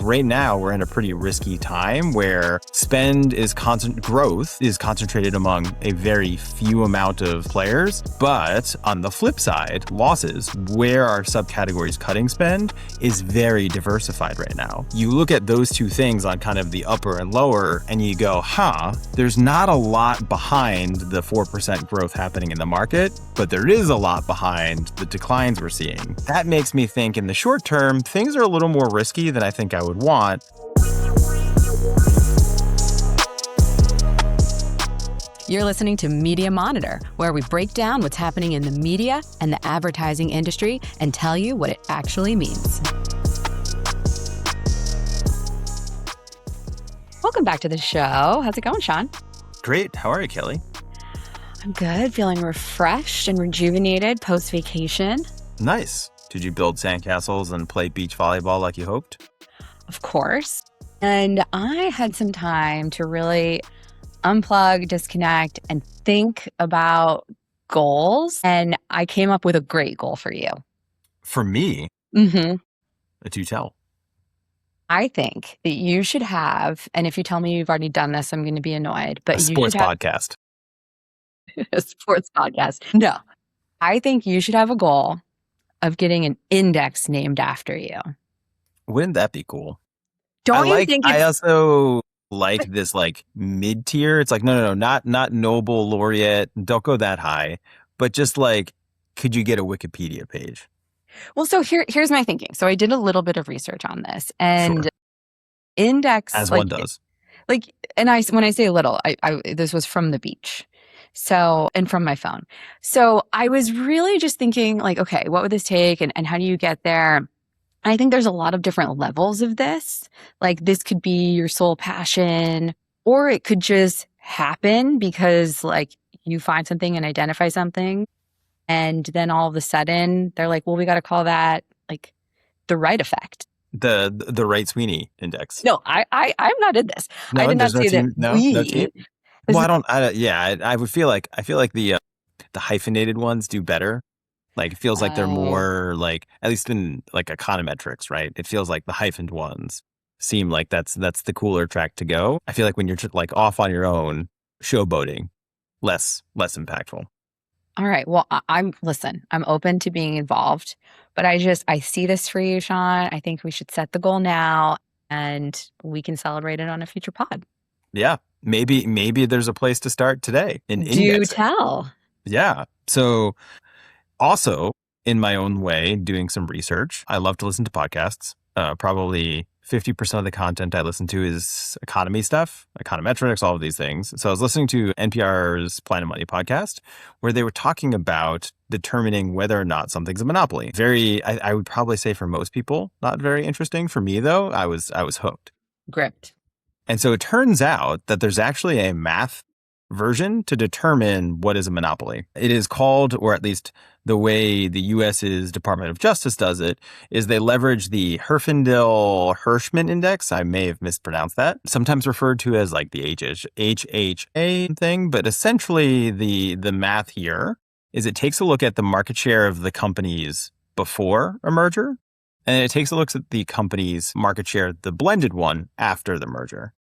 right now we're in a pretty risky time where growth is concentrated among a very few amount of players. But on the flip side, losses, where our subcategories cutting spend, is very diversified right now. You look at those two things on kind of the upper and lower, and you go, there's not a lot behind the 4% growth happening in the market, but there is a lot behind the declines we're seeing. That makes me think in the short term, things are a little more risky than I think I would want. You're listening to Media Monitor, where we break down what's happening in the media and the advertising industry and tell you what it actually means. Welcome back to the show. How's it going, Sean? Great. How are you, Kelly? I'm good. Feeling refreshed and rejuvenated post-vacation. Nice. Did you build sandcastles and play beach volleyball like you hoped? Of course. And I had some time to really unplug, disconnect, and think about goals. And I came up with a great goal for you. For me? Mm-hmm. Do tell. I think that you should have, and if you tell me you've already done this, I'm going to be annoyed. But a sports podcast. A sports podcast. No. I think you should have a goal of getting an index named after you. Wouldn't that be cool? I also like this like mid-tier. It's like, no, not Nobel laureate. Don't go that high. But just like, could you get a Wikipedia page? Well, so here's my thinking. So I did a little bit of research on this, and sure. Index, as one does. And when I say a little, I this was from the beach. So, and from my phone. So I was really just thinking like, okay, what would this take and how do you get there? I think there's a lot of different levels of this. Like this could be your sole passion, or it could just happen because like you find something and identify something. And then all of a sudden they're like, well, we got to call that like the Wright effect. The Wright Sweeney index. No, I'm not in this. No, I did not say that. No team. Well, I would feel like the hyphenated ones do better. Like it feels like they're more like, at least in like econometrics, right? It feels like the hyphened ones seem like that's the cooler track to go. I feel like when you're like off on your own, showboating, less impactful. All right. Well, I'm open to being involved, but I see this for you, Sean. I think we should set the goal now and we can celebrate it on a future pod. Yeah. Maybe there's a place to start today. Do tell. Yeah. So also in my own way, doing some research, I love to listen to podcasts. Probably 50% of the content I listen to is economy stuff, econometrics, all of these things. So I was listening to NPR's Planet Money podcast, where they were talking about determining whether or not something's a monopoly. I would probably say for most people, not very interesting. For me, though, I was hooked. Gripped. And so it turns out that there's actually a math version to determine what is a monopoly. It is called, or at least the way the US's Department of Justice does it, is they leverage the Herfindahl-Hirschman index. I may have mispronounced that. Sometimes referred to as like the HHA thing, but essentially the math here is it takes a look at the market share of the companies before a merger, and it takes a look at the company's market share, the blended one, after the merger.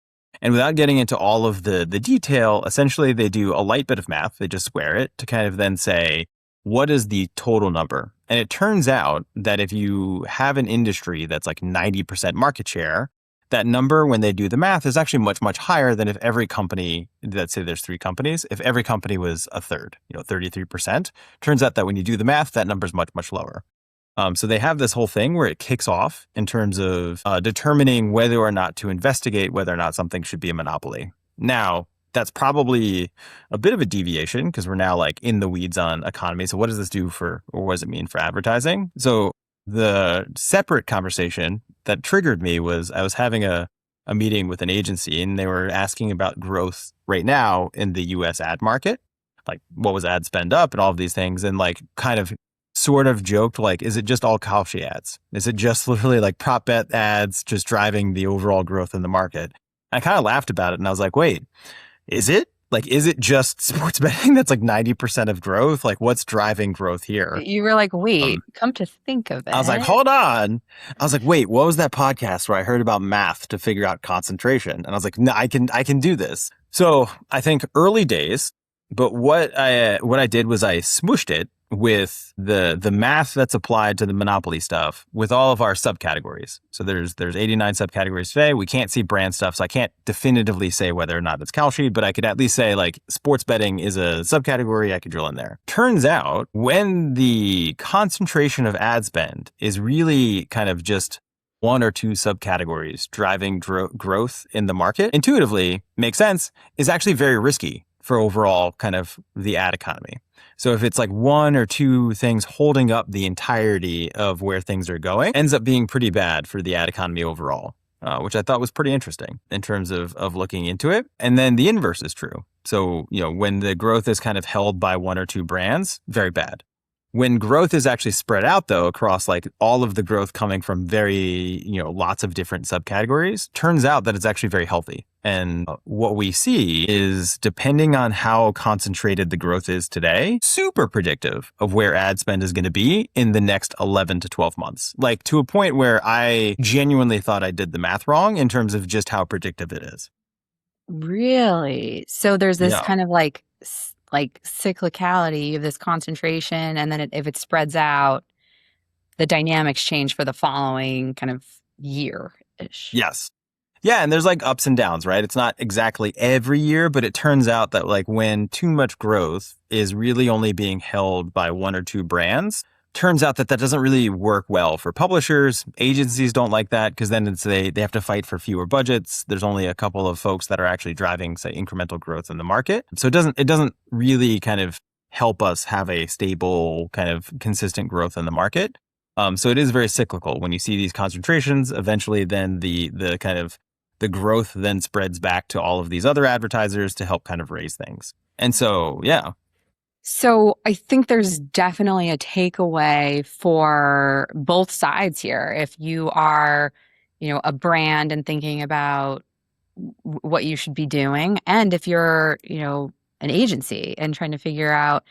And without getting into all of the detail, essentially they do a light bit of math. They just square it to kind of then say, what is the total number? And it turns out that if you have an industry that's like 90% market share, that number, when they do the math, is actually much, much higher than if every company, let's say there's 3 companies, if every company was a third, 33%. Turns out that when you do the math, that number is much, much lower. So they have this whole thing where it kicks off in terms of determining whether or not to investigate whether or not something should be a monopoly. Now, that's probably a bit of a deviation because we're now like in the weeds on economy. So what does this do or what does it mean for advertising? So the separate conversation that triggered me was I was having a meeting with an agency and they were asking about growth right now in the US ad market. Like what was ad spend up and all of these things, and like kind of sort of joked, like, is it just all Kalshi ads? Is it just literally like prop bet ads just driving the overall growth in the market? I kind of laughed about it and I was like, wait, is it? Like, is it just sports betting that's like 90% of growth? Like, what's driving growth here? You were like, wait, Um, come to think of I was like, it. hold on. I was like, wait, what was that podcast where I heard about math to figure out concentration? And I was like, no, I can do this. So I think early days, but what I did was I smooshed it with the math that's applied to the monopoly stuff with all of our subcategories. So there's 89 subcategories today. We can't see brand stuff, so I can't definitively say whether or not it's Kalshi, but I could at least say like sports betting is a subcategory. I could drill in there. Turns out when the concentration of ad spend is really kind of just one or two subcategories driving growth in the market, intuitively makes sense, is actually very risky for overall kind of the ad economy. So if it's like one or two things holding up the entirety of where things are going, ends up being pretty bad for the ad economy overall, which I thought was pretty interesting in terms of looking into it. And then the inverse is true. So, when the growth is kind of held by one or two brands, very bad. When growth is actually spread out, though, across like all of the growth coming from very, lots of different subcategories, turns out that it's actually very healthy. And what we see is, depending on how concentrated the growth is today, super predictive of where ad spend is going to be in the next 11 to 12 months. Like, to a point where I genuinely thought I did the math wrong in terms of just how predictive it is. Really? So there's this Yeah. kind of like cyclicality of this concentration, and then if it spreads out, the dynamics change for the following kind of year-ish. Yes. Yeah, and there's like ups and downs, right? It's not exactly every year, but it turns out that like when too much growth is really only being held by one or two brands, turns out that doesn't really work well for publishers. Agencies don't like that because then they have to fight for fewer budgets. There's only a couple of folks that are actually driving, say, incremental growth in the market. So it doesn't really kind of help us have a stable kind of consistent growth in the market. So it is very cyclical. When you see these concentrations, eventually then the kind of the growth then spreads back to all of these other advertisers to help kind of raise things. And so, yeah. So I think there's definitely a takeaway for both sides here. If you are, a brand and thinking about what you should be doing, and if you're, an agency and trying to figure out,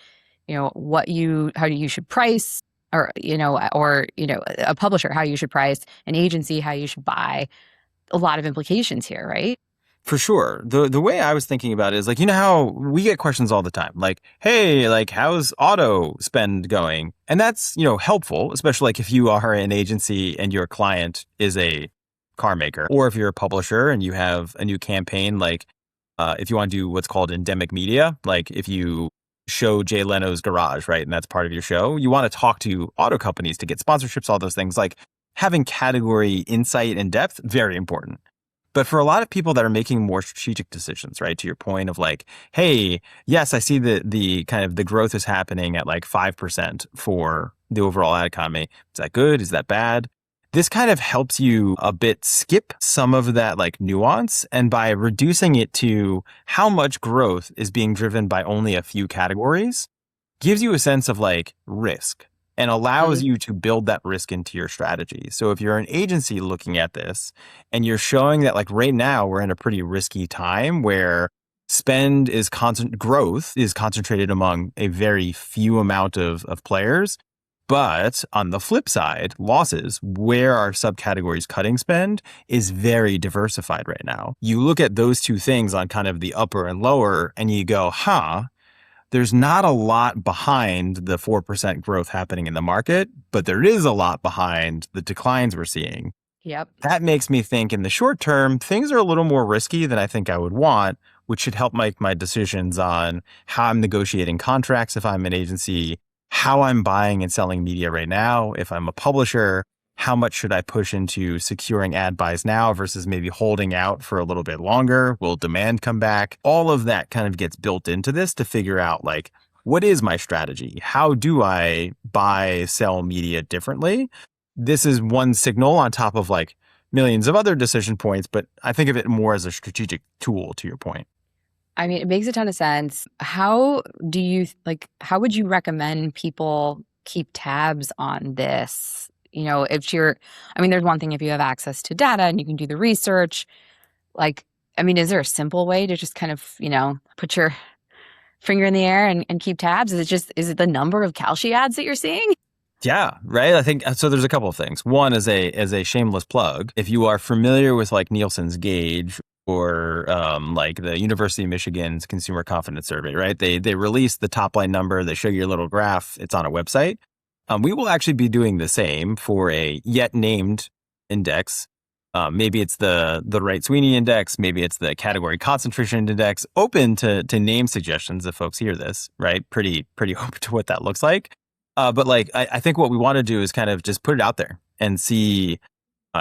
how you should price, or, a publisher, how you should price, an agency, how you should buy, a lot of implications here, right? For sure. The way I was thinking about it is like, how we get questions all the time, like, hey, like, how's auto spend going? And that's, helpful, especially like if you are an agency and your client is a car maker, or if you're a publisher and you have a new campaign, like if you want to do what's called endemic media, like if you show Jay Leno's Garage, right? And that's part of your show, you want to talk to auto companies to get sponsorships, all those things. Like having category insight and depth, very important. But for a lot of people that are making more strategic decisions, right, to your point of like, hey, yes, I see the kind of the growth is happening at like 5% for the overall ad economy. Is that good? Is that bad? This kind of helps you a bit skip some of that like nuance. And by reducing it to how much growth is being driven by only a few categories, gives you a sense of like risk and allows you to build that risk into your strategy. So if you're an agency looking at this and you're showing that like right now we're in a pretty risky time where growth is concentrated among a very few amount of players. But on the flip side, losses, where our subcategories cutting spend, is very diversified right now. You look at those two things on kind of the upper and lower and you go, there's not a lot behind the 4% growth happening in the market, but there is a lot behind the declines we're seeing. Yep. That makes me think in the short term, things are a little more risky than I think I would want, which should help make my decisions on how I'm negotiating contracts if I'm an agency, how I'm buying and selling media right now. If I'm a publisher, how much should I push into securing ad buys now versus maybe holding out for a little bit longer? Will demand come back? All of that kind of gets built into this to figure out like, what is my strategy? How do I buy, sell media differently? This is one signal on top of like millions of other decision points, but I think of it more as a strategic tool to your point. I mean, it makes a ton of sense. How would you recommend people keep tabs on this? There's one thing if you have access to data and you can do the research, like I mean, is there a simple way to just kind of, put your finger in the air and keep tabs? Is it the number of Kalshi ads that you're seeing? Yeah, right. I think so. There's a couple of things. One is a shameless plug. If you are familiar with like Nielsen's Gauge or like the University of Michigan's Consumer Confidence Survey, right? They release the top line number. They show you a little graph. It's on a website. We will actually be doing the same for a yet named index. Maybe it's the Wright Sweeney index. Maybe it's the category concentration index. Open to name suggestions if folks hear this, right? Pretty open to what that looks like. But like, I think what we want to do is kind of just put it out there and see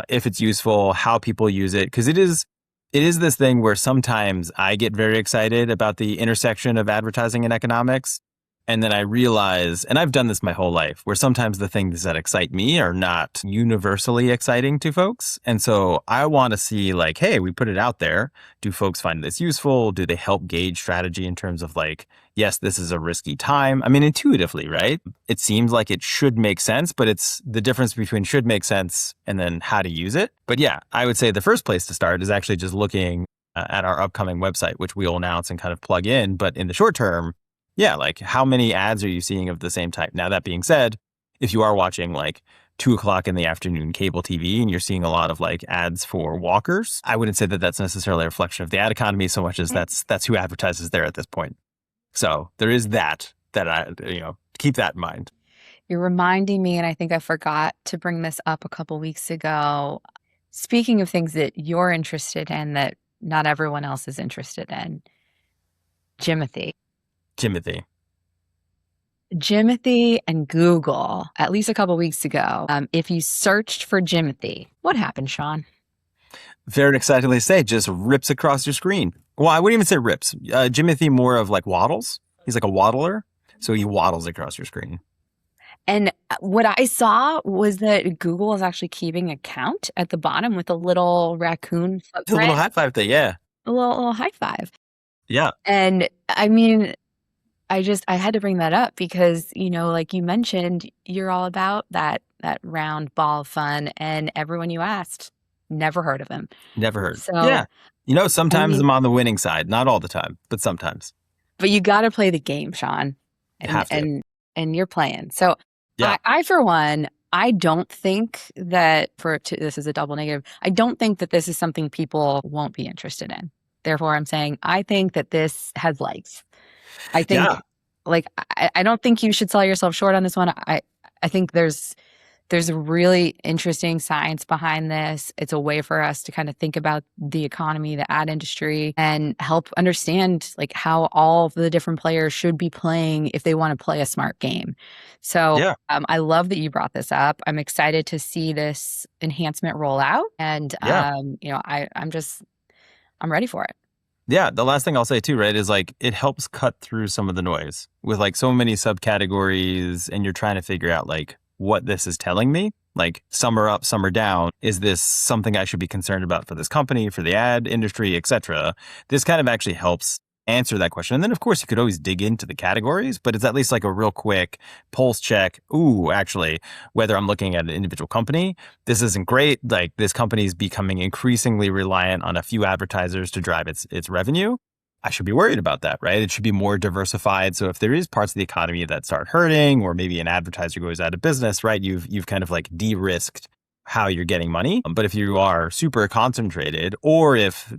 if it's useful, how people use it. Because it is this thing where sometimes I get very excited about the intersection of advertising and economics. And then I realize, and I've done this my whole life, where sometimes the things that excite me are not universally exciting to folks. And so I want to see like, hey, we put it out there. Do folks find this useful? Do they help gauge strategy in terms of like, yes, this is a risky time? I mean, intuitively, right? It seems like it should make sense, but it's the difference between should make sense and then how to use it. But yeah, I would say the first place to start is actually just looking at our upcoming website, which we'll announce and kind of plug in. But in the short term, yeah, like how many ads are you seeing of the same type? Now, that being said, if you are watching like 2 o'clock in the afternoon cable TV and you're seeing a lot of like ads for walkers, I wouldn't say that that's necessarily a reflection of the ad economy so much as that's who advertises there at this point. So there is that I, keep that in mind. You're reminding me, and I think I forgot to bring this up a couple weeks ago. Speaking of things that you're interested in that not everyone else is interested in, Jimothy. Jimothy and Google, at least a couple weeks ago, if you searched for Jimothy, what happened, Sean? Very excitedly say, just rips across your screen. Well, I wouldn't even say rips. Jimothy more of like waddles. He's like a waddler. So he waddles across your screen. And what I saw was that Google is actually keeping a count at the bottom with a little raccoon footprint. The little high five thing, yeah. A little high five. Yeah. And I mean, I had to bring that up because, like you mentioned, you're all about that round ball of fun, and everyone you asked never heard of him. Never heard. So, yeah. Sometimes I'm on the winning side, not all the time, but sometimes. But you got to play the game, Sean. You have to. And you're playing. So yeah. I for one, I don't think that this is a double negative. I don't think that this is something people won't be interested in. Therefore, I'm saying I think that this has legs. I think, I don't think you should sell yourself short on this one. I think there's a really interesting science behind this. It's a way for us to kind of think about the economy, the ad industry, and help understand like how all the different players should be playing if they want to play a smart game. So I love that you brought this up. I'm excited to see this enhancement roll out, and I'm ready for it. Yeah. The last thing I'll say too, right, is like it helps cut through some of the noise with like so many subcategories, and you're trying to figure out like what this is telling me. Like some are up, some are down. Is this something I should be concerned about for this company, for the ad industry, etc.? This kind of actually helps answer that question. And then of course you could always dig into the categories, but it's at least like a real quick pulse check. Ooh, actually, whether I'm looking at an individual company, this isn't great. Like this company is becoming increasingly reliant on a few advertisers to drive its revenue. I should be worried about that, right? It should be more diversified. So if there is parts of the economy that start hurting, or maybe an advertiser goes out of business, right? You've kind of like de-risked how you're getting money. But if you are super concentrated, or if,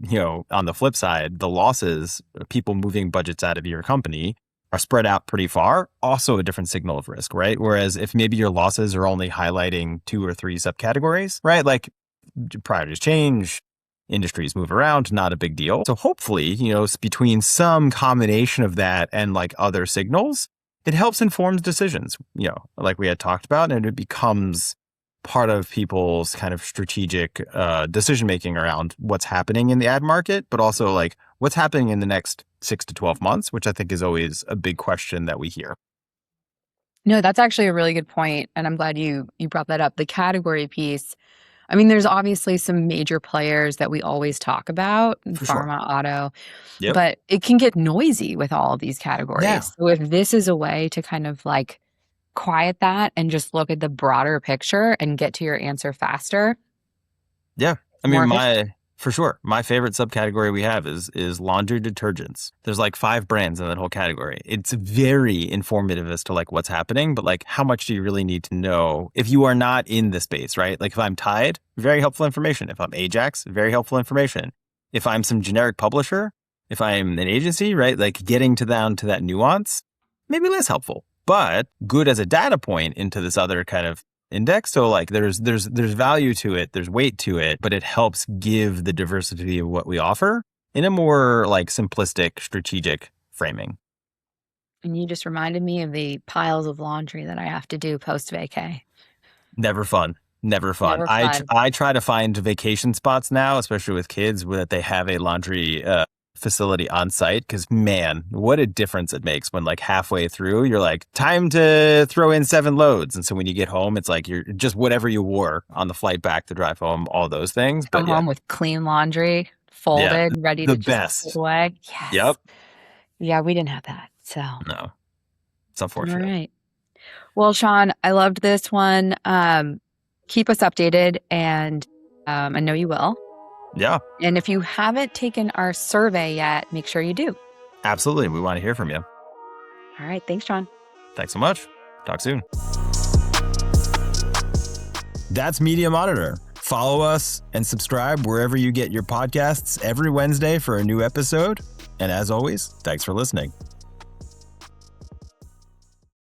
on the flip side, the losses, people moving budgets out of your company are spread out pretty far, also a different signal of risk, right? Whereas if maybe your losses are only highlighting 2 or 3 subcategories, right? Like priorities change, industries move around, not a big deal. So hopefully, between some combination of that and like other signals, it helps inform decisions, like we had talked about, and it becomes part of people's kind of strategic decision-making around what's happening in the ad market, but also like what's happening in the next 6 to 12 months, which I think is always a big question that we hear. No, that's actually a really good point. And I'm glad you brought that up. The category piece. I mean, there's obviously some major players that we always talk about, pharma, auto, but it can get noisy with all of these categories. Yeah. So if this is a way to kind of like quiet that and just look at the broader picture and get to your answer faster. Yeah. I mean, For sure. My favorite subcategory we have is laundry detergents. There's like 5 brands in that whole category. It's very informative as to like what's happening, but like how much do you really need to know if you are not in the space, right? Like if I'm Tide, very helpful information. If I'm Ajax, very helpful information. If I'm some generic publisher, if I'm an agency, right? Like getting down to that nuance, maybe less helpful, but good as a data point into this other kind of index. So like there's value to it, there's weight to it, but it helps give the diversity of what we offer in a more like simplistic, strategic framing. And you just reminded me of the piles of laundry that I have to do post vacay. Never fun. Never fun. I try to find vacation spots now, especially with kids, where that they have a laundry facility on site, because man, what a difference it makes when like halfway through you're like, time to throw in 7 loads, and so when you get home it's like you're just whatever you wore on the flight back to drive home, all those things. Come home with clean laundry, folded, ready to just put away. Yes. Yep. Yeah, we didn't have that, so no, it's unfortunate. All right. Well, Sean, I loved this one. Keep us updated, and I know you will. Yeah. And if you haven't taken our survey yet, make sure you do. Absolutely. We want to hear from you. All right. Thanks, Sean. Thanks so much. Talk soon. That's Media Monitor. Follow us and subscribe wherever you get your podcasts every Wednesday for a new episode. And as always, thanks for listening.